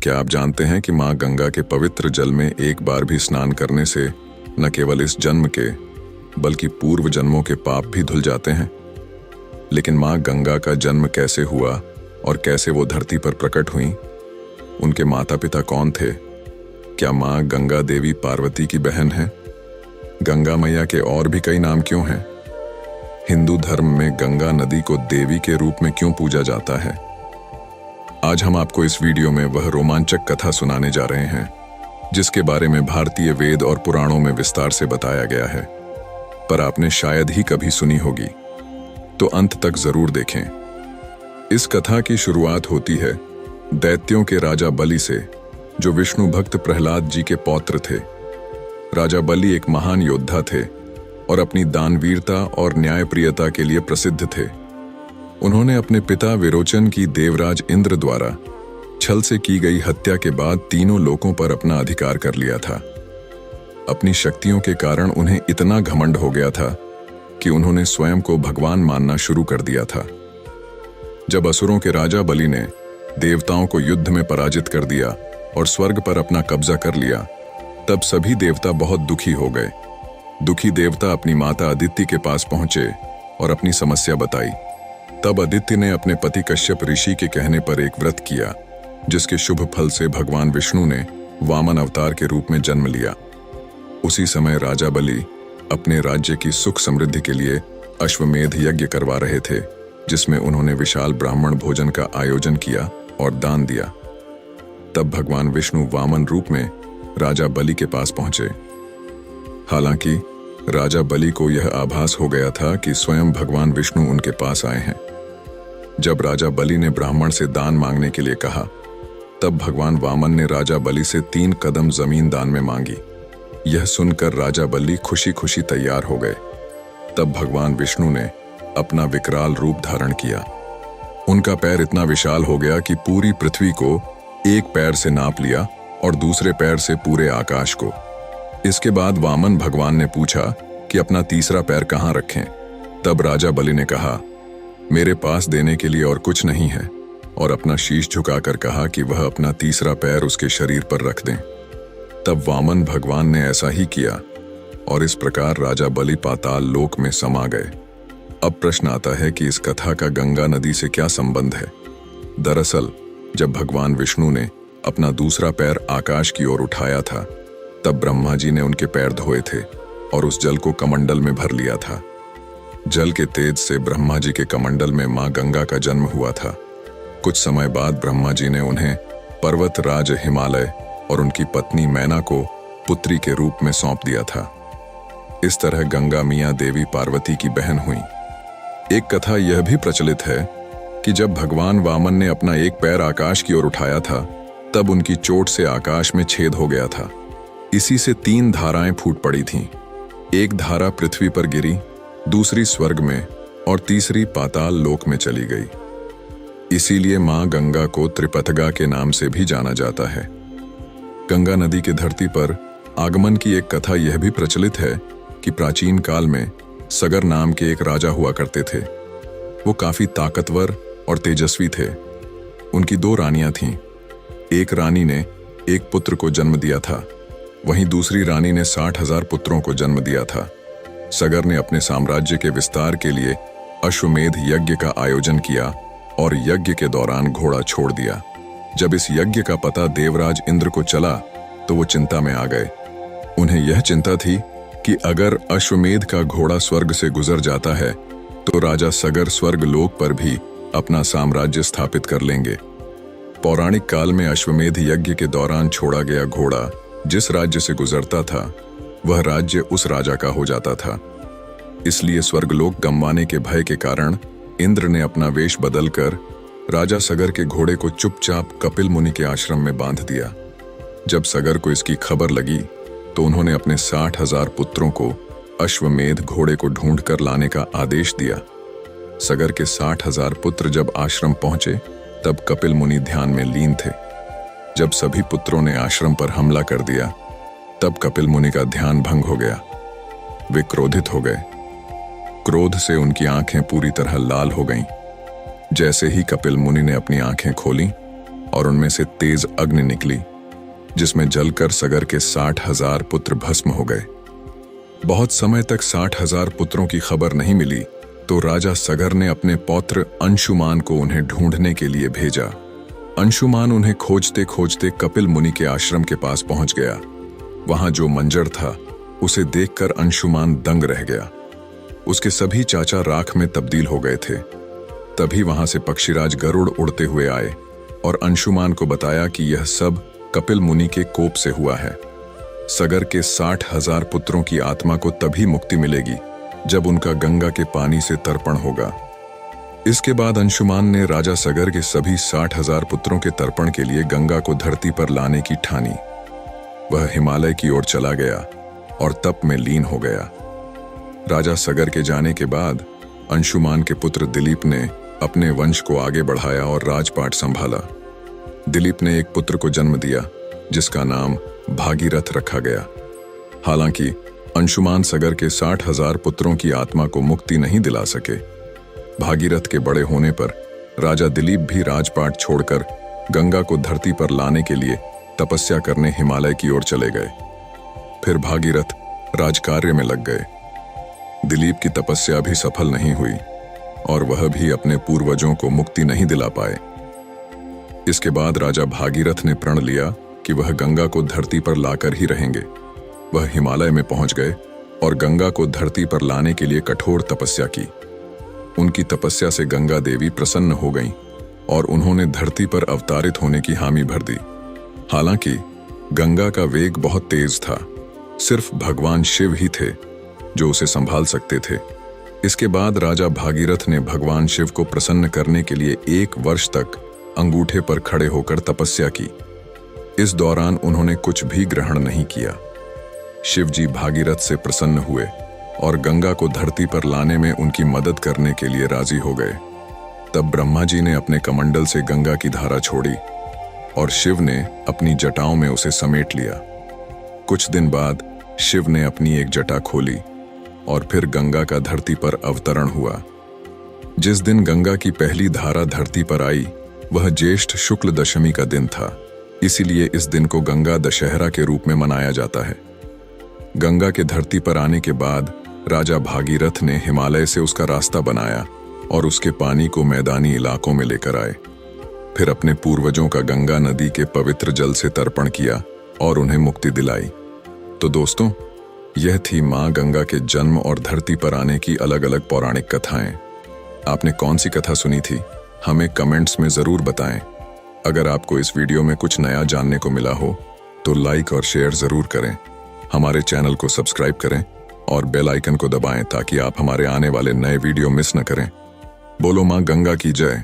क्या आप जानते हैं कि माँ गंगा के पवित्र जल में एक बार भी स्नान करने से न केवल इस जन्म के बल्कि पूर्व जन्मों के पाप भी धुल जाते हैं। लेकिन माँ गंगा का जन्म कैसे हुआ और कैसे वो धरती पर प्रकट हुई? उनके माता पिता कौन थे? क्या माँ गंगा देवी पार्वती की बहन है? गंगा मैया के और भी कई नाम क्यों हैं? हिंदू धर्म में गंगा नदी को देवी के रूप में क्यों पूजा जाता है? आज हम आपको इस वीडियो में वह रोमांचक कथा सुनाने जा रहे हैं जिसके बारे में भारतीय वेद और पुराणों में विस्तार से बताया गया है, पर आपने शायद ही कभी सुनी होगी, तो अंत तक जरूर देखें। इस कथा की शुरुआत होती है दैत्यों के राजा बलि से, जो विष्णु भक्त प्रहलाद जी के पौत्र थे। राजा बलि एक महान योद्धा थे और अपनी दानवीरता और न्यायप्रियता के लिए प्रसिद्ध थे। उन्होंने अपने पिता विरोचन की देवराज इंद्र द्वारा छल से की गई हत्या के बाद तीनों लोकों पर अपना अधिकार कर लिया था। अपनी शक्तियों के कारण उन्हें इतना घमंड हो गया था कि उन्होंने स्वयं को भगवान मानना शुरू कर दिया था। जब असुरों के राजा बलि ने देवताओं को युद्ध में पराजित कर दिया और स्वर्ग पर अपना कब्जा कर लिया, तब सभी देवता बहुत दुखी हो गए। दुखी देवता अपनी माता अदिति के पास पहुंचे और अपनी समस्या बताई। तब अदिति ने अपने पति कश्यप ऋषि के कहने पर एक व्रत किया, जिसके शुभ फल से भगवान विष्णु ने वामन अवतार के रूप में जन्म लिया। उसी समय राजा बलि अपने राज्य की सुख समृद्धि के लिए अश्वमेध यज्ञ करवा रहे थे, जिसमें उन्होंने विशाल ब्राह्मण भोजन का आयोजन किया और दान दिया। तब भगवान विष्णु वामन रूप में राजा बलि के पास पहुंचे। हालांकि राजा बलि को यह आभास हो गया था कि स्वयं भगवान विष्णु उनके पास आए हैं। जब राजा बलि ने ब्राह्मण से दान मांगने के लिए कहा, तब भगवान वामन ने राजा बलि से 3 कदम जमीन दान में मांगी। यह सुनकर राजा बलि खुशी खुशी तैयार हो गए। तब भगवान विष्णु ने अपना विकराल रूप धारण किया। उनका पैर इतना विशाल हो गया कि पूरी पृथ्वी को एक पैर से नाप लिया और दूसरे पैर से पूरे आकाश को। इसके बाद वामन भगवान ने पूछा कि अपना तीसरा पैर कहाँ रखें। तब राजा बलि ने कहा, मेरे पास देने के लिए और कुछ नहीं है, और अपना शीश झुकाकर कहा कि वह अपना तीसरा पैर उसके शरीर पर रख दें। तब वामन भगवान ने ऐसा ही किया और इस प्रकार राजा बलि पाताल लोक में समा गए। अब प्रश्न आता है कि इस कथा का गंगा नदी से क्या संबंध है? दरअसल जब भगवान विष्णु ने अपना दूसरा पैर आकाश की ओर उठाया था, तब ब्रह्मा जी ने उनके पैर धोए थे और उस जल को कमंडल में भर लिया था। जल के तेज से ब्रह्मा जी के कमंडल में मां गंगा का जन्म हुआ था। कुछ समय बाद ब्रह्मा जी ने उन्हें पर्वत राज हिमालय और उनकी पत्नी मैना को पुत्री के रूप में सौंप दिया था। इस तरह गंगा मियां देवी पार्वती की बहन हुई। एक कथा यह भी प्रचलित है कि जब भगवान वामन ने अपना एक पैर आकाश की ओर उठाया था, तब उनकी चोट से आकाश में छेद हो गया था। इसी से 3 धाराएं फूट पड़ी थीं। एक धारा पृथ्वी पर गिरी, दूसरी स्वर्ग में और तीसरी पाताल लोक में चली गई। इसीलिए मां गंगा को त्रिपथगा के नाम से भी जाना जाता है। गंगा नदी के धरती पर आगमन की एक कथा यह भी प्रचलित है कि प्राचीन काल में सगर नाम के एक राजा हुआ करते थे। वो काफी ताकतवर और तेजस्वी थे। उनकी 2 रानियां थीं। एक रानी ने एक पुत्र को जन्म दिया था, वहीं दूसरी रानी ने 60,000 पुत्रों को जन्म दिया था। सगर ने अपने साम्राज्य के विस्तार के लिए अश्वमेध यज्ञ का आयोजन किया और यज्ञ के दौरान घोड़ा छोड़ दिया। जब इस यज्ञ का पता देवराज इंद्र को चला तो वो चिंता में आ गए। उन्हें यह चिंता थी कि अगर अश्वमेध का घोड़ा स्वर्ग से गुजर जाता है तो राजा सगर स्वर्ग लोक पर भी अपना साम्राज्य स्थापित कर लेंगे। पौराणिक काल में अश्वमेध यज्ञ के दौरान छोड़ा गया घोड़ा जिस राज्य से गुजरता था, वह राज्य उस राजा का हो जाता था। इसलिए स्वर्गलोक गंवाने के भय के कारण इंद्र ने अपना वेश बदलकर राजा सगर के घोड़े को चुपचाप कपिल मुनि के आश्रम में बांध दिया। जब सगर को इसकी खबर लगी तो उन्होंने अपने 60,000 पुत्रों को अश्वमेध घोड़े को ढूंढ कर लाने का आदेश दिया। सगर के 60,000 पुत्र जब आश्रम पहुंचे, तब कपिल मुनि ध्यान में लीन थे। जब सभी पुत्रों ने आश्रम पर हमला कर दिया, तब कपिल मुनि का ध्यान भंग हो गया। वे क्रोधित हो गए। क्रोध से उनकी आंखें पूरी तरह लाल हो गईं। जैसे ही कपिल मुनि ने अपनी आंखें खोलीं, और उनमें से तेज अग्नि निकली, जिसमें जलकर सगर के 60,000 पुत्र भस्म हो गए। बहुत समय तक 60,000 पुत्रों की खबर नहीं मिली, तो राजा सगर ने अपने पौत्र अंशुमान को उन्हें ढूंढने के लिए भेजा। अंशुमान उन्हें खोजते खोजते कपिल मुनि के आश्रम के पास पहुंच गया। वहां जो मंजर था उसे देखकर अंशुमान दंग रह गया। उसके सभी चाचा राख में तब्दील हो गए थे। तभी वहां से पक्षीराज गरुड़ उड़ते हुए आए और अंशुमान को बताया कि यह सब कपिल मुनि के कोप से हुआ है। सगर के 60,000 पुत्रों की आत्मा को तभी मुक्ति मिलेगी जब उनका गंगा के पानी से तर्पण होगा। इसके बाद अंशुमान ने राजा सगर के सभी 60,000 पुत्रों के तर्पण के लिए गंगा को धरती पर लाने की ठानी। वह हिमालय की ओर चला गया और तप में लीन हो गया। राजा सगर के जाने के बाद अंशुमान के पुत्र दिलीप ने अपने वंश को आगे बढ़ाया और राजपाट संभाला। दिलीप ने एक पुत्र को जन्म दिया जिसका नाम भागीरथ रखा गया। हालांकि अंशुमान सगर के 60,000 पुत्रों की आत्मा को मुक्ति नहीं दिला सके। भागीरथ के बड़े होने पर राजा दिलीप भी राजपाट छोड़कर गंगा को धरती पर लाने के लिए तपस्या करने हिमालय की ओर चले गए। फिर भागीरथ राजकार्य में लग गए। दिलीप की तपस्या भी सफल नहीं हुई और वह भी अपने पूर्वजों को मुक्ति नहीं दिला पाए। इसके बाद राजा भागीरथ ने प्रण लिया कि वह गंगा को धरती पर लाकर ही रहेंगे। वह हिमालय में पहुंच गए और गंगा को धरती पर लाने के लिए कठोर तपस्या की। उनकी तपस्या से गंगा देवी प्रसन्न हो गईं और उन्होंने धरती पर अवतारित होने की हामी भर दी। हालांकि गंगा का वेग बहुत तेज था। सिर्फ भगवान शिव ही थे जो उसे संभाल सकते थे। इसके बाद राजा भागीरथ ने भगवान शिव को प्रसन्न करने के लिए 1 वर्ष तक अंगूठे पर खड़े होकर तपस्या की। इस दौरान उन्होंने कुछ भी ग्रहण नहीं किया। शिव जी भागीरथ से प्रसन्न हुए और गंगा को धरती पर लाने में उनकी मदद करने के लिए राजी हो गए। तब ब्रह्मा जी ने अपने कमंडल से गंगा की धारा छोड़ी और शिव ने अपनी जटाओं में उसे समेट लिया। कुछ दिन बाद शिव ने अपनी एक जटा खोली और फिर गंगा का धरती पर अवतरण हुआ। जिस दिन गंगा की पहली धारा धरती पर आई वह ज्येष्ठ शुक्ल दशमी का दिन था। इसीलिए इस दिन को गंगा दशहरा के रूप में मनाया जाता है। गंगा के धरती पर आने के बाद राजा भागीरथ ने हिमालय से उसका रास्ता बनाया और उसके पानी को मैदानी इलाकों में लेकर आए। फिर अपने पूर्वजों का गंगा नदी के पवित्र जल से तर्पण किया और उन्हें मुक्ति दिलाई। तो दोस्तों, यह थी मां गंगा के जन्म और धरती पर आने की अलग अलग पौराणिक कथाएं। आपने कौन सी कथा सुनी थी हमें कमेंट्स में जरूर बताएं। अगर आपको इस वीडियो में कुछ नया जानने को मिला हो तो लाइक और शेयर जरूर करें। हमारे चैनल को सब्सक्राइब करें और बेल आइकन को दबाएं ताकि आप हमारे आने वाले नए वीडियो मिस न करें। बोलो मां गंगा की जय।